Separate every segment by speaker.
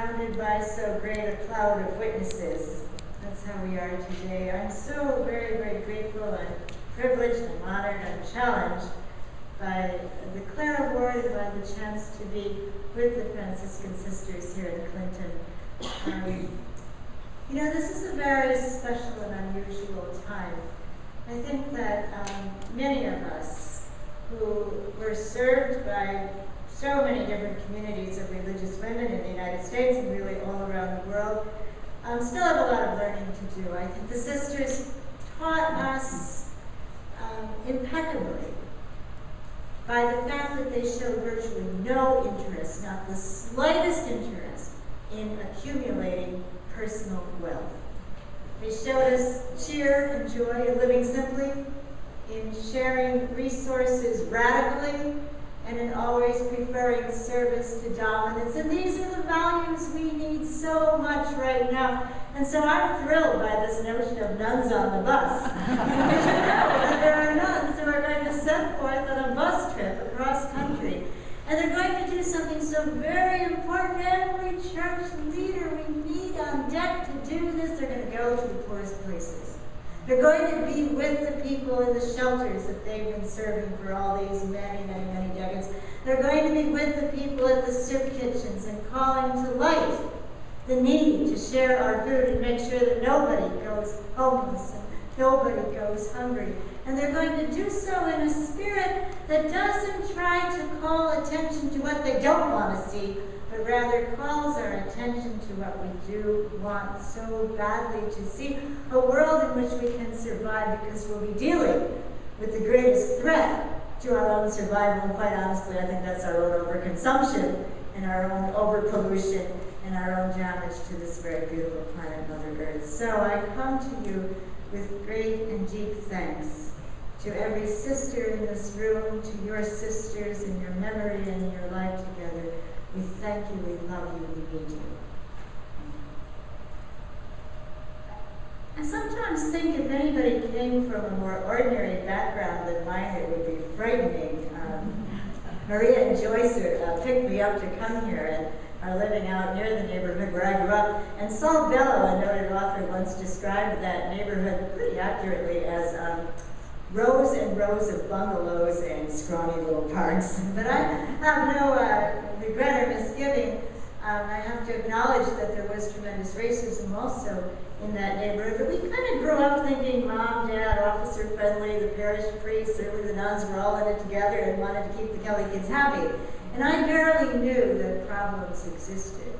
Speaker 1: surrounded by so great a cloud of witnesses. That's how we are today. I'm so very, very grateful and privileged and honored and challenged by the Clare Award and by the chance to be with the Franciscan sisters here in Clinton. You know, this is a very special and unusual time. I think that many of us who were served by so many different communities of religious women in the United States and really all around the world still have a lot of learning to do. I think the sisters taught us impeccably by the fact that they showed virtually no interest, not the slightest interest, in accumulating personal wealth. They showed us cheer and joy in living simply, in sharing resources radically, and in always preferring service to dominance. And these are the values we need so much right now. And so I'm thrilled by this notion of nuns on the bus. Because you know that there are nuns who are going to set forth on a bus trip across country. And they're going to do something so very important. Every church leader we need on deck to do this. They're going to go to the poorest places. They're going to be with the people in the shelters that they've been serving for all these many, many, many decades. They're going to be with the people at the soup kitchens and calling to light the need to share our food and make sure that nobody goes homeless and nobody goes hungry. And they're going to do so in a spirit that doesn't try to call attention to what they don't want to see, but rather calls our attention to what we do want so badly to see, a world in which we can survive, because we'll be dealing with the greatest threat to our own survival. And quite honestly, I think that's our own overconsumption and our own overpollution and our own damage to this very beautiful planet, Mother Earth. So I come to you with great and deep thanks to every sister in this room, to your sisters in your memory and your life together. We thank you, we love you, we need you. I sometimes think if anybody came from a more ordinary background than mine, it would be frightening. Maria and Joyce picked me up to come here and are living out near the neighborhood where I grew up. And Saul Bellow, a noted author, once described that neighborhood pretty accurately as rows and rows of bungalows and scrawny little parks. But I have no regret or misgiving. I have to acknowledge that there was tremendous racism also in that neighborhood. But we kind of grew up thinking mom, dad, officer friendly, the parish priest, certainly the nuns were all in it together and wanted to keep the Kelly kids happy. And I barely knew that problems existed.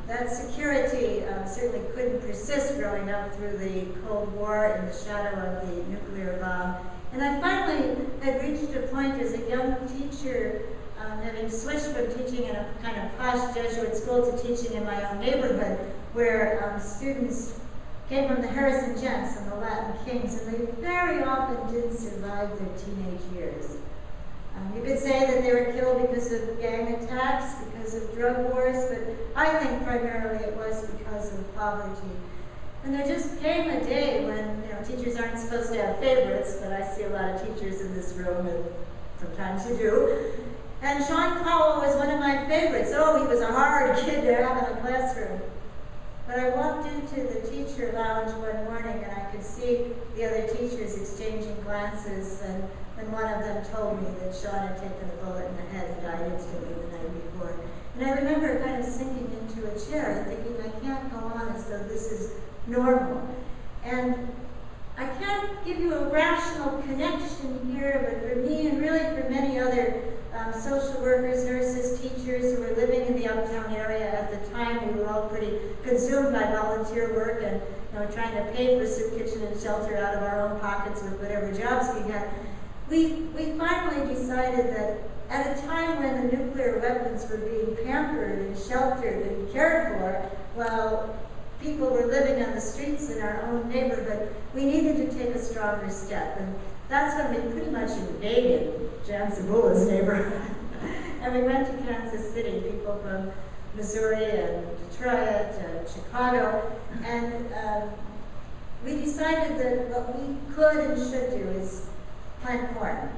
Speaker 1: That security certainly couldn't persist growing up through the Cold War in the shadow of the nuclear bomb. And I finally had reached a point as a young teacher, having switched from teaching in a kind of posh Jesuit school to teaching in my own neighborhood, where students came from the Harrison Gents and the Latin Kings, and they very often didn't survive their teenage years. You could say that they were killed because of gang attacks, because of drug wars, but I think primarily it was because of poverty. And there just came a day when, you know, teachers aren't supposed to have favorites, but I see a lot of teachers in this room, and sometimes you do. And Sean Powell was one of my favorites. Oh, he was a hard kid to have in the classroom. But I walked into the teacher lounge one morning and I could see the other teachers exchanging glances, and one of them told me that Sean had taken a bullet in the head and died instantly the night before. And I remember kind of sinking into a chair and thinking, I can't go on as though this is normal. And I can't give you a rational connection here, but for me and really for many other social workers, nurses, teachers who were living in the uptown area at the time, we were all pretty consumed by volunteer work and, you know, trying to pay for soup kitchen and shelter out of our own pockets with whatever jobs we had. We finally decided that at a time when the nuclear weapons were being pampered and sheltered and cared for, while people were living on the streets in our own neighborhood, we needed to take a stronger step. And that's when we pretty much invaded Jan Cibula's neighborhood. And we went to Kansas City, people from Missouri and Detroit and Chicago, and we decided that what we could and should do is plant corn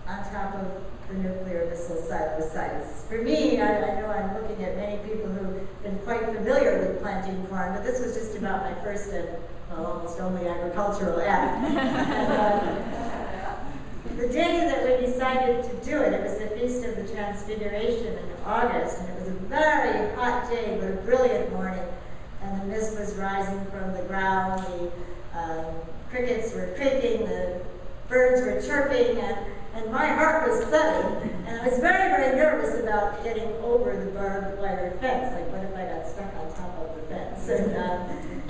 Speaker 1: on top of the nuclear missile silo sites. For me, I know I'm looking at many people who've been quite familiar with planting corn, but this was just about my first and, well, almost only agricultural act. The day that we decided to do it, it was the Feast of the Transfiguration in August, and it was a very hot day, but a brilliant morning, and the mist was rising from the ground, the crickets were creaking, the birds were chirping, and my heart was thudding, and I was very, very nervous about getting over the barbed wire fence. Like, what if I got stuck on top of the fence? And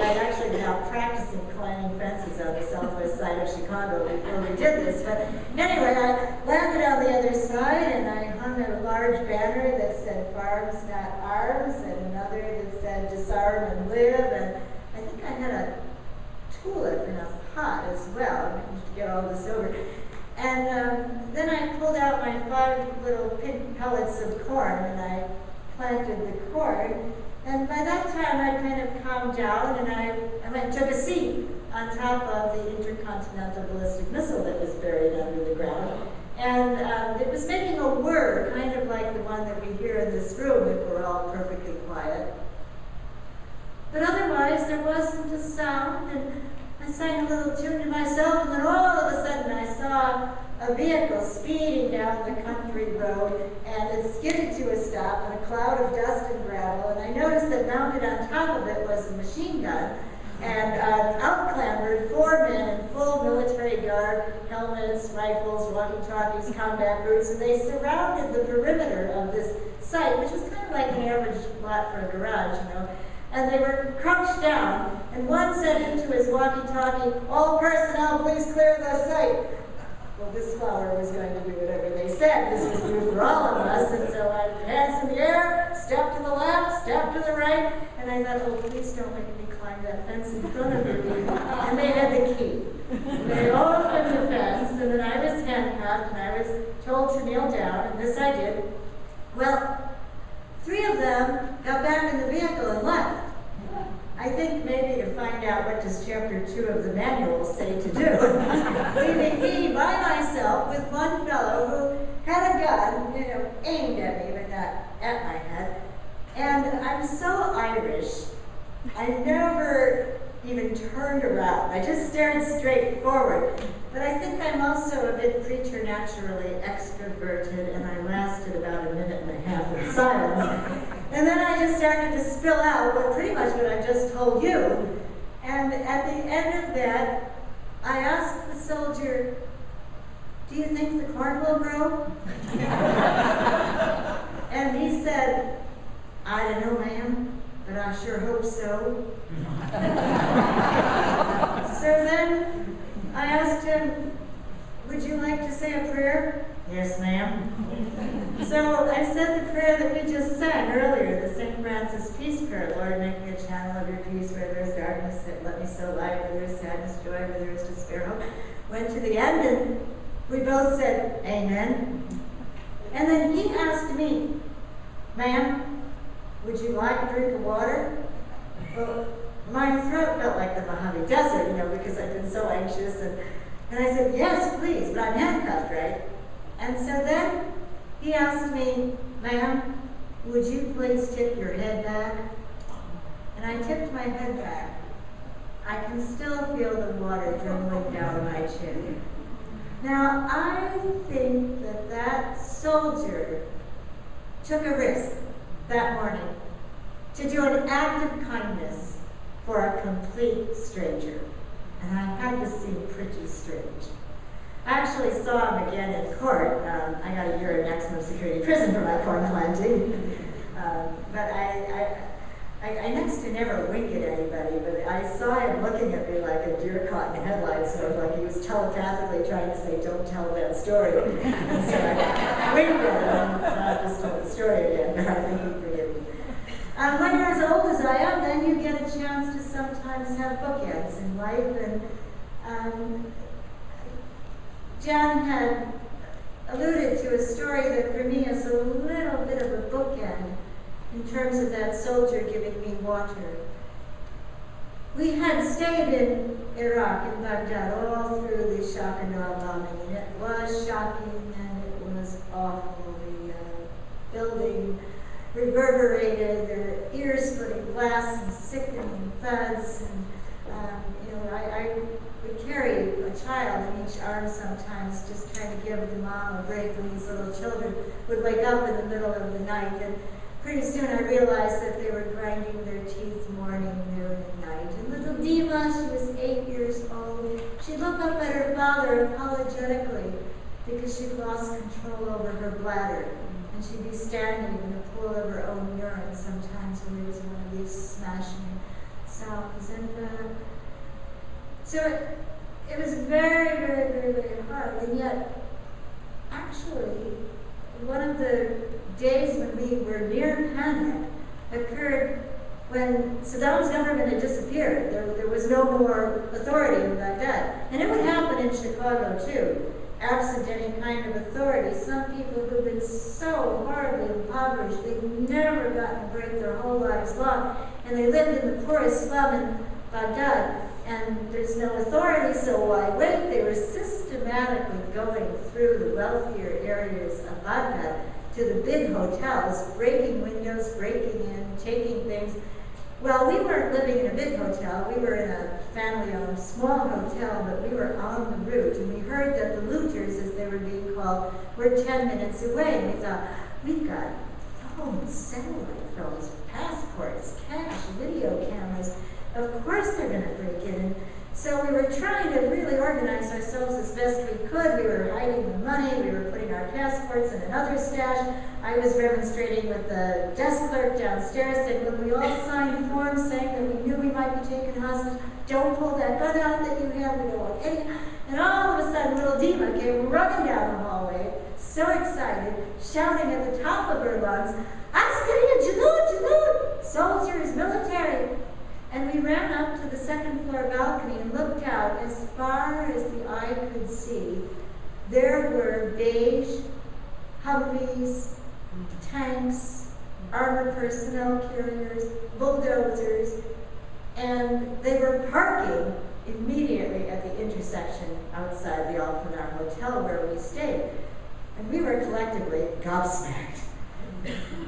Speaker 1: I'd actually been out practicing climbing fences on the southwest side of Chicago before we did this. But anyway, I landed on the other side, and I hung a large banner that said "Farms, Not Arms," and another that said "Disarm and Live," and I think I had a tulip in a pot as well. I managed to get all this over. And then I pulled out my 5 little pink pellets of corn, and I planted the corn. And by that time, I'd kind of calmed down, and I went and took a seat on top of the intercontinental ballistic missile that was buried under the ground. And it was making a whir, kind of like the one that we hear in this room if we're all perfectly quiet. But otherwise, there wasn't a sound, and I sang a little tune to myself, and then all of a sudden I saw a vehicle speeding down the country road, and it skidded to a stop in a cloud of dust and gravel, and I noticed that mounted on top of it was a machine gun, and out clambered 4 men in full military garb, helmets, rifles, walkie-talkies, combat boots, and they surrounded the perimeter of this site, which was kind of like an average lot for a garage, you know. And they were crouched down, and one said into his walkie-talkie, "All personnel, please clear the site." Well, this flower was going to do whatever they said. This was new for all of us, and so I hands in the air, step to the left, step to the right, and I thought, oh, please don't make me climb that fence in front of you. And they had the key. They opened the fence, and then I was handcuffed, and I was told to kneel down, and this I did. Well, 3 of them got back in the vehicle and left. I think maybe to find out what does chapter 2 of the manual say to do. Leaving me by myself with one fellow who had a gun, you know, aimed at me, but not at my head. And I'm so Irish, I never even turned around. I just stared straight forward. But I think I'm also a bit preternaturally extroverted, and I lasted about a minute and a half in silence. And then I just started to spill out pretty much what I just told you. And at the end of that, I asked the soldier, "Do you think the corn will grow?" And he said, "I don't know, ma'am, but I sure hope so." So then I asked him, "Would you like to say a prayer?" "Yes, ma'am." So I said the prayer that we just sang earlier, the St. Francis Peace Prayer. "Lord, make me a channel of your peace where there is darkness, let me sow light where there is sadness, joy where there is despair, hope." Went to the end, and we both said, "Amen." And then he asked me, "Ma'am, would you like a drink of water?" Well, my throat felt like the Mojave Desert, you know, because I'd been so anxious. And I said, "Yes, please, but I'm handcuffed, right?" And so then he asked me, "Ma'am, would you please tip your head back?" And I tipped my head back. I can still feel the water dribbling down my chin. Now, I think that that soldier took a risk that morning to do an act of kindness for a complete stranger. And I had to seem pretty strange. I actually saw him again in court. I got a year in maximum security prison for my corn planting. But I next to never wink at anybody, but I saw him looking at me like a deer caught in headlights, sort of like he was telepathically trying to say, "Don't tell that story." And so I winked at him, and I just told the story again. I think he'd forgive me. When you're as old as I am, then you get a chance to sometimes have bookends in life. And Jan had alluded to a story that for me is a little bit of a bookend in terms of that soldier giving me water. We had stayed in Iraq, in Baghdad, all through the shock and awe bombing, and it was shocking and it was awful. The building reverberated, their ears splitting glass and sickening thuds. And I would carry a child in each arm sometimes, just trying to give the mom a break when these little children would wake up in the middle of the night. And pretty soon I realized that they were grinding their teeth morning, noon, and night. And little Dima, she was 8 years old. She'd look up at her father apologetically because she'd lost control over her bladder. And she'd be standing in a pool of her own urine sometimes when there was one of these smashing sounds. And so it was very, very, very, very hard. And yet, actually, one of the days when we were near panic occurred when Saddam's government had disappeared. There was no more authority in Baghdad. And it would happen in Chicago, too. Absent any kind of authority, some people who've been so horribly impoverished, they've never gotten a break their whole lives long, and they lived in the poorest slum in Baghdad, and there's no authority, so why wait? They were systematically going through the wealthier areas of Baghdad to the big hotels, breaking windows, breaking in, taking things. Well, we weren't living in a big hotel. We were in a family-owned small hotel, but we were on the route, and we heard that the looters, as they were being called, were 10 minutes away. And we thought, we've got phones, satellite phones, passports, cash, video cameras. Of course they're going to break in. And so we were trying to really organize ourselves as best we could. We were hiding the money. We were putting our passports in another stash. I was remonstrating with the desk clerk downstairs, saying, when we all signed forms saying that we knew we might be taken hostage, don't pull that gun out that you have, we don't want any. And all of a sudden, little Dima came running down the hallway, so excited, shouting at the top of her lungs, Askari, Jaloud, Jaloud, soldiers, military. And we ran up to the second floor balcony and looked out as far as the eye could see. There were beige Humvees, tanks, armored personnel carriers, bulldozers, and they were parking immediately at the intersection outside the Alphanar Hotel where we stayed. And we were collectively gobsmacked.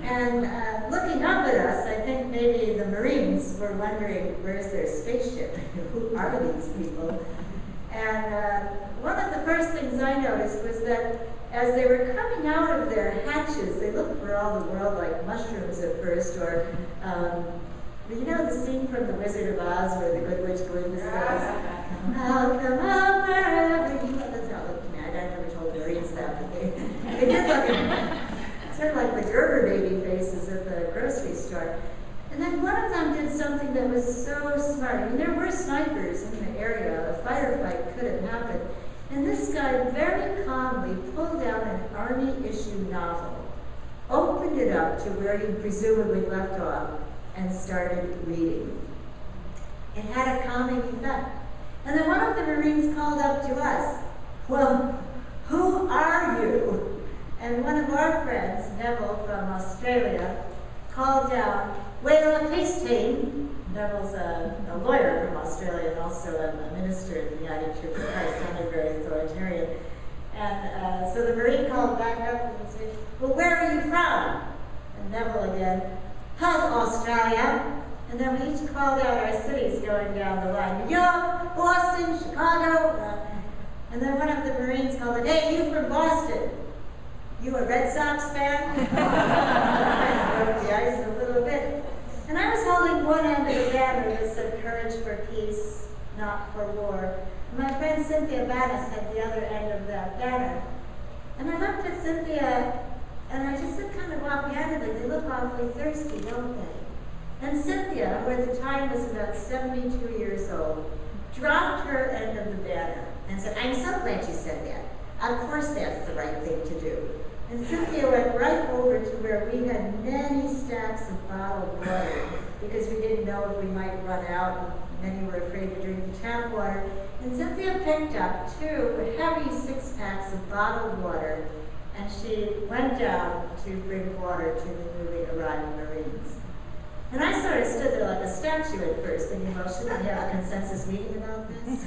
Speaker 1: And looking up at us, I think maybe the Marines were wondering, where's their spaceship? Who are these people? And one of the first things I noticed was that as they were coming out of their hatches, they looked for all the world like mushrooms at first, or you know the scene from The Wizard of Oz where the Good Witch Glinda says, "I'll come out wherever you are." That's how it looked to me. I never told the Marines that, but they did look sort of like the Gerber baby faces at the grocery store. And then one of them did something that was so smart. I mean, there were snipers in the area. A firefight could have happened. And this guy very calmly pulled out an Army-issue novel, opened it up to where he presumably left off, and started reading. It had a calming effect. And then one of the Marines called up to us, "Well, who are you?" And one of our friends, Neville from Australia, called down, "Well, peace team." Neville's a lawyer from Australia and also a minister in the United Church of Christ, sounded very authoritarian. And so the Marine called back up and said, "Well, where are you from?" And Neville again, "Australia." And then we each called out our cities going down the line. New York, Boston, Chicago. And then one of the Marines called it, "Hey, you from Boston? You a Red Sox fan?" I broke the ice a little bit. And I was holding one end of the banner that said, "Courage for peace, not for war." And my friend Cynthia Bannis had the other end of that banner. And I looked at Cynthia, and I just said kind of offhandedly, "They look awfully thirsty, don't they?" And Cynthia, who at the time was about 72 years old, dropped her end of the banner and said, "I'm so glad you said that. Of course that's the right thing to do." And Cynthia went right over to where we had many stacks of bottled water because we didn't know if we might run out, and many were afraid to drink the tap water. And Cynthia picked up 2 heavy 6-packs of bottled water, and she went down to bring water to the newly arrived Marines. And I sort of stood there like a statue at first, thinking, well, shouldn't we have a consensus meeting about this?